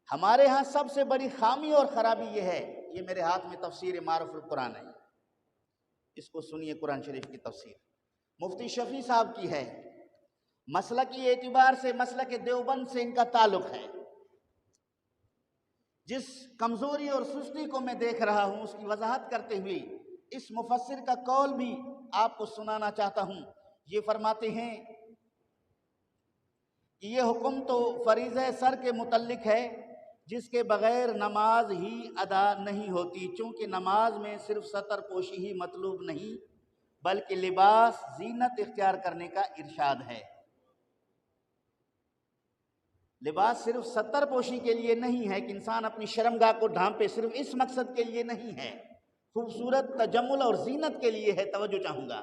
ہمارے ہاں سب سے بڑی خامی اور خرابی یہ ہے، یہ میرے ہاتھ میں تفسیر معرف القرآن ہے، اس کو سنیے، قرآن شریف کی تفسیر مفتی شفیع صاحب کی ہے، مسلکی اعتبار سے مسلک دیوبند سے ان کا تعلق ہے۔ جس کمزوری اور سستی کو میں دیکھ رہا ہوں اس کی وضاحت کرتے ہوئے اس مفسر کا قول بھی آپ کو سنانا چاہتا ہوں۔ یہ فرماتے ہیں کہ یہ حکم تو فریضہ سر کے متعلق ہے جس کے بغیر نماز ہی ادا نہیں ہوتی، چونکہ نماز میں صرف ستر پوشی ہی مطلوب نہیں بلکہ لباس زینت اختیار کرنے کا ارشاد ہے۔ لباس صرف ستر پوشی کے لیے نہیں ہے کہ انسان اپنی شرمگاہ کو ڈھانپے، صرف اس مقصد کے لیے نہیں ہے، خوبصورت تجمل اور زینت کے لیے ہے۔ توجہ چاہوں گا،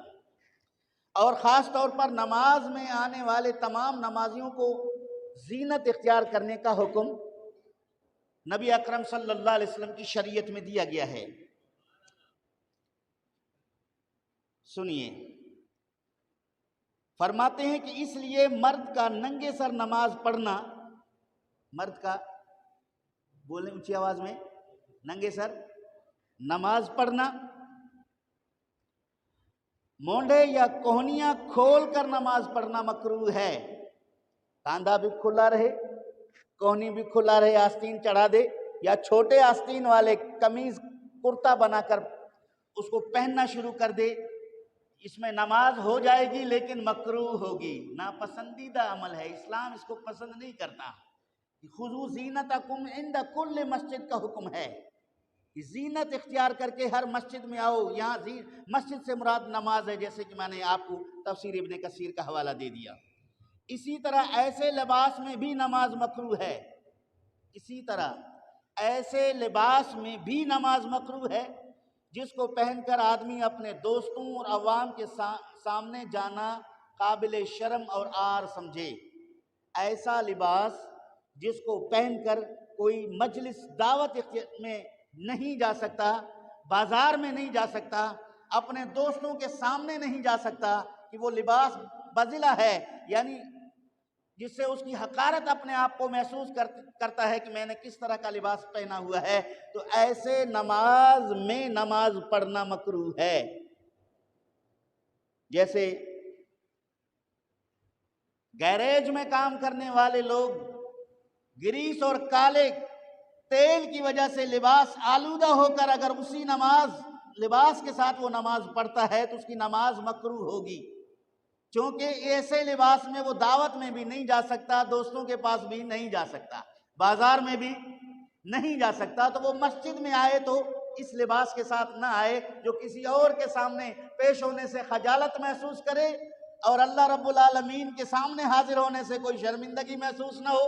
اور خاص طور پر نماز میں آنے والے تمام نمازیوں کو زینت اختیار کرنے کا حکم نبی اکرم صلی اللہ علیہ وسلم کی شریعت میں دیا گیا ہے۔ سنیے، فرماتے ہیں کہ اس لیے مرد کا ننگے سر نماز پڑھنا، مرد کا، بولیں اونچی آواز میں، ننگے سر نماز پڑھنا، مونڈے یا کوہنیاں کھول کر نماز پڑھنا مکروہ ہے۔ کاندھا بھی کھلا رہے، کوہنی بھی کھلا رہے، آستین چڑھا دے، یا چھوٹے آستین والے قمیض کرتا بنا کر اس کو پہننا شروع کر دے، اس میں نماز ہو جائے گی لیکن مکروہ ہوگی، ناپسندیدہ عمل ہے، اسلام اس کو پسند نہیں کرتا۔ خذوا زینتکم عند کل مسجد کا حکم ہے کہ زینت اختیار کر کے ہر مسجد میں آؤ۔ یہاں مسجد سے مراد نماز ہے، جیسے کہ میں نے آپ کو تفسیر ابن کثیر کا حوالہ دے دیا۔ اسی طرح ایسے لباس میں بھی نماز مکروہ ہے، اسی طرح ایسے لباس میں بھی نماز مکروہ ہے جس کو پہن کر آدمی اپنے دوستوں اور عوام کے سامنے جانا قابل شرم اور عار سمجھے۔ ایسا لباس جس کو پہن کر کوئی مجلس دعوت میں نہیں جا سکتا، بازار میں نہیں جا سکتا، اپنے دوستوں کے سامنے نہیں جا سکتا، کہ وہ لباس بذلہ ہے، یعنی جس سے اس کی حقارت اپنے آپ کو محسوس کرتا ہے کہ میں نے کس طرح کا لباس پہنا ہوا ہے، تو ایسے نماز میں نماز پڑھنا مکروہ ہے۔ جیسے گیریج میں کام کرنے والے لوگ گریس اور کالے تیل کی وجہ سے لباس آلودہ ہو کر اگر اسی لباس کے ساتھ وہ نماز پڑھتا ہے تو اس کی نماز مکروہ ہوگی، چونکہ ایسے لباس میں وہ دعوت میں بھی نہیں جا سکتا، دوستوں کے پاس بھی نہیں جا سکتا، بازار میں بھی نہیں جا سکتا، تو وہ مسجد میں آئے تو اس لباس کے ساتھ نہ آئے جو کسی اور کے سامنے پیش ہونے سے خجالت محسوس کرے اور اللہ رب العالمین کے سامنے حاضر ہونے سے کوئی شرمندگی محسوس نہ ہو۔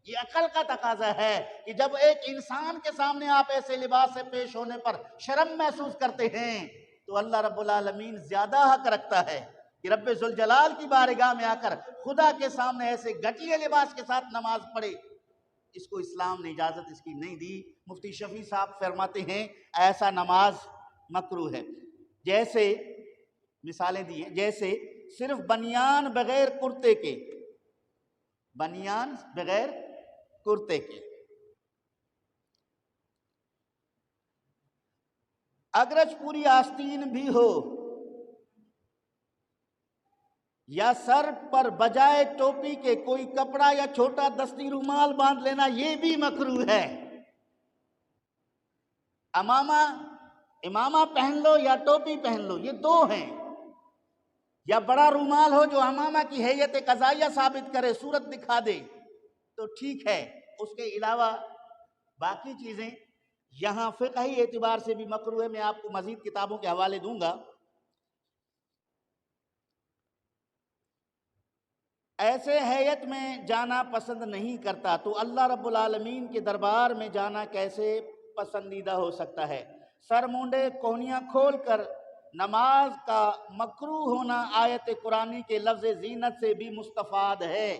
یہ عقل کا تقاضا ہے کہ جب ایک انسان کے سامنے آپ ایسے لباس سے پیش ہونے پر شرم محسوس کرتے ہیں تو اللہ رب العالمین زیادہ حق رکھتا ہے کہ رب ذوالجلال کی بارگاہ میں آ کر خدا کے سامنے ایسے گھٹیا لباس کے ساتھ نماز پڑھے۔ اس کو اسلام نے اجازت اس کی نہیں دی۔ مفتی شفیع صاحب فرماتے ہیں ایسا نماز مکروہ ہے۔ جیسے مثالیں دی ہیں، جیسے صرف بنیان بغیر کرتے کے، بنیان بغیر کرتے کے، اگرچہ پوری آستین بھی ہو، یا سر پر بجائے ٹوپی کے کوئی کپڑا یا چھوٹا دستی رومال باندھ لینا، یہ بھی مکروہ ہے۔ امامہ پہن لو یا ٹوپی پہن لو، یہ دو ہیں، یا بڑا رومال ہو جو امامہ کی حیت قضائیہ ثابت کرے، صورت دکھا دے تو ٹھیک ہے، اس کے علاوہ باقی چیزیں یہاں فقہی اعتبار سے بھی مکروہ ہے۔ میں آپ کو مزید کتابوں کے حوالے دوں گا۔ ایسے ہیئت میں جانا پسند نہیں کرتا تو اللہ رب العالمین کے دربار میں جانا کیسے پسندیدہ ہو سکتا ہے؟ سر مونڈے کوہنیاں کھول کر نماز کا مکروہ ہونا آیت قرآنی کے لفظ زینت سے بھی مستفاد ہے۔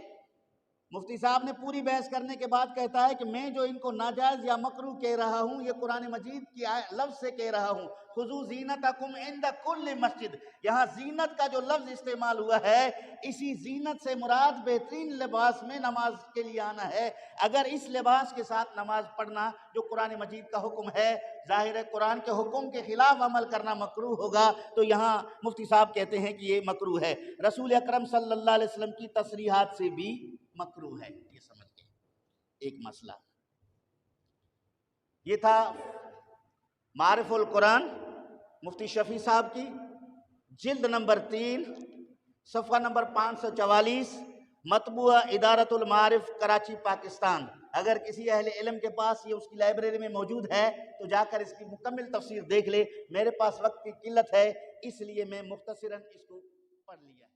مفتی صاحب نے پوری بحث کرنے کے بعد کہتا ہے کہ میں جو ان کو ناجائز یا مکروہ کہہ رہا ہوں یہ قرآن مجید کی لفظ سے کہہ رہا ہوں، خذوا زینتکم عند کل مسجد۔ یہاں زینت کا جو لفظ استعمال ہوا ہے، اسی زینت سے مراد بہترین لباس میں نماز کے لیے آنا ہے۔ اگر اس لباس کے ساتھ نماز پڑھنا جو قرآن مجید کا حکم ہے، ظاہر ہے قرآن کے حکم کے خلاف عمل کرنا مکروہ ہوگا، تو یہاں مفتی صاحب کہتے ہیں کہ یہ مکروہ ہے۔ رسول اکرم صلی اللہ علیہ وسلم کی تصریحات سے بھی مکروہ ہے، یہ سمجھ گئے ایک مسئلہ۔ یہ تھا معارف القرآن مفتی شفیع صاحب کی، جلد نمبر 3 صفحہ نمبر 544، مطبوعہ ادارت المعارف کراچی پاکستان۔ اگر کسی اہل علم کے پاس یہ اس کی لائبریری میں موجود ہے تو جا کر اس کی مکمل تفسیر دیکھ لے۔ میرے پاس وقت کی قلت ہے اس لیے میں مختصراً اس کو پڑھ لیا۔